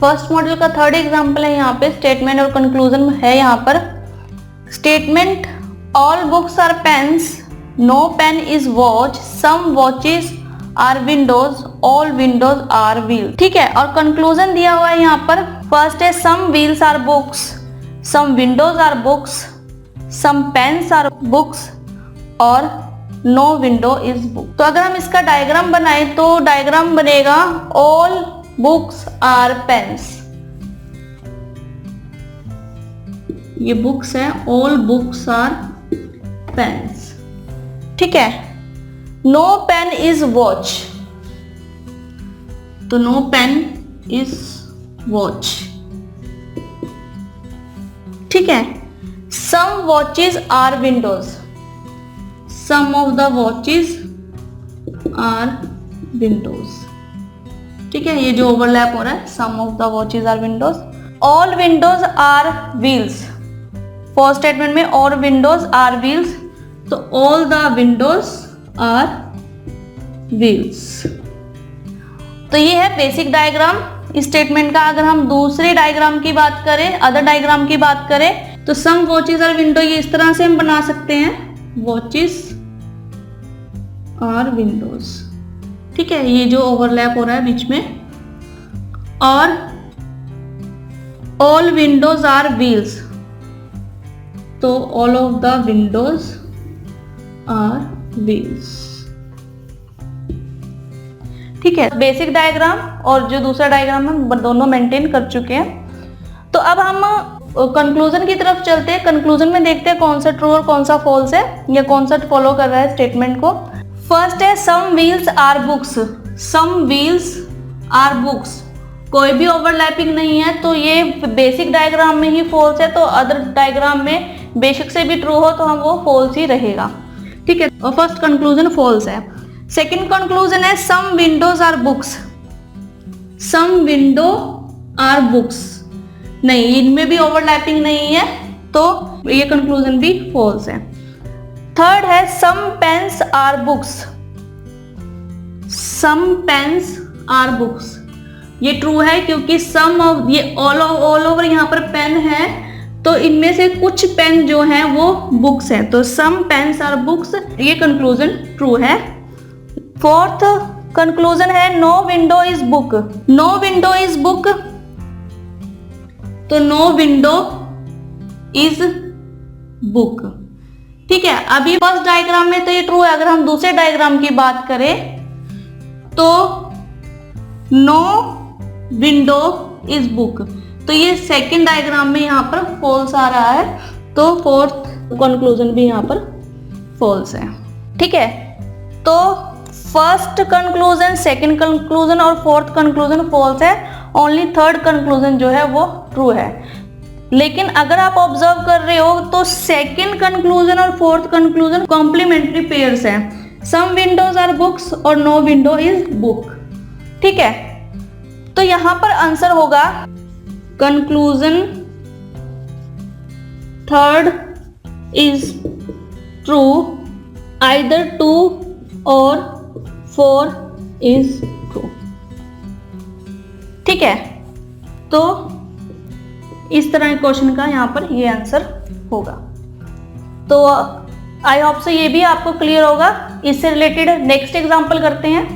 First module का third example है यहाँ पे, स्टेटमेंट और कंक्लूजन है यहाँ पर। Statement, all books are pens, no pen is watch, some watches are windows, all windows are wheel. ठीक है, और कंक्लूजन दिया हुआ है यहाँ पर। फर्स्ट है some wheels are books, some windows are books, some pens are books और नो विंडो इज बुक। तो अगर हम इसका डायग्राम बनाएं तो डायग्राम बनेगा ऑल बुक्स आर पेन्स, ये बुक्स है, ऑल बुक्स आर पेन्स। ठीक है, नो पेन इज वॉच, तो नो पेन इज वॉच। ठीक है, some watches are windows, some of the watches are windows. ठीक है, ये जो ओवरलैप हो रहा है, some of the watches are windows. All windows are wheels, first statement में ऑल विंडोज आर व्हील्स, तो all the windows are wheels. तो ये है बेसिक डायग्राम इस स्टेटमेंट का। अगर हम दूसरे डायग्राम की बात करें, अदर डायग्राम की बात करें, तो सम वॉचेस आर विंडो, ये इस तरह से हम बना सकते हैं, वॉचेस आर विंडोज। ठीक है, ये जो ओवरलैप हो रहा है बीच में। और ऑल विंडोज आर व्हील्स, तो all of the windows are wheels. ठीक है, बेसिक डायग्राम और जो दूसरा डायग्राम हम दोनों मेंटेन कर चुके हैं। तो अब हम कंक्लूजन की तरफ चलते हैं। कंक्लूजन में देखते हैं कौन सा ट्रू और कौन सा फॉल्स है, या कौन सा फॉलो कर रहा है स्टेटमेंट को। फर्स्ट है some wheels are books, some wheels are books, कोई भी ओवरलैपिंग नहीं है, तो ये बेसिक डायग्राम में ही फॉल्स है, तो अदर डायग्राम में बेशक से भी ट्रू हो तो हम वो फॉल्स ही रहेगा। ठीक है, और फर्स्ट कंक्लूजन फॉल्स है। सेकंड कंक्लूजन है some windows are books, some window are books, नहीं, इनमें भी ओवरलैपिंग नहीं है, तो ये कंक्लूजन भी फॉल्स है। थर्ड है some pens are books, some pens are books, ये ट्रू है क्योंकि सम ऑफ, ये ऑल ओवर यहाँ पर पेन है, तो इनमें से कुछ पेन जो हैं वो बुक्स हैं, तो सम पेन्स आर बुक्स, ये कंक्लूजन ट्रू है। फोर्थ कंक्लूजन है no window is book, no window is book, तो नो विंडो इज बुक। ठीक है, अभी फर्स्ट डायग्राम में तो ये ट्रू है। अगर हम दूसरे डायग्राम की बात करें तो नो विंडो इज बुक, तो ये सेकंड डायग्राम में यहाँ पर फॉल्स आ रहा है, तो फोर्थ कंक्लूजन भी यहाँ पर फॉल्स है। ठीक है, तो फर्स्ट कंक्लूजन, सेकंड कंक्लूजन और फोर्थ कंक्लूजन फॉल्स है, ओनली थर्ड कंक्लूजन जो है वो ट्रू है। लेकिन अगर आप ऑब्जर्व कर रहे हो तो सेकंड कंक्लूजन और फोर्थ कंक्लूजन कॉम्प्लीमेंट्री पेयर्स हैं, सम विंडोज आर बुक्स और नो विंडो इज बुक। ठीक है, तो यहां पर आंसर होगा conclusion third is true, either 2 और 4 इज ट्रू। ठीक है, तो इस तरह के क्वेश्चन का यहाँ पर ये आंसर होगा। तो आई होप से ये भी आपको क्लियर होगा। इससे रिलेटेड नेक्स्ट एग्जांपल करते हैं।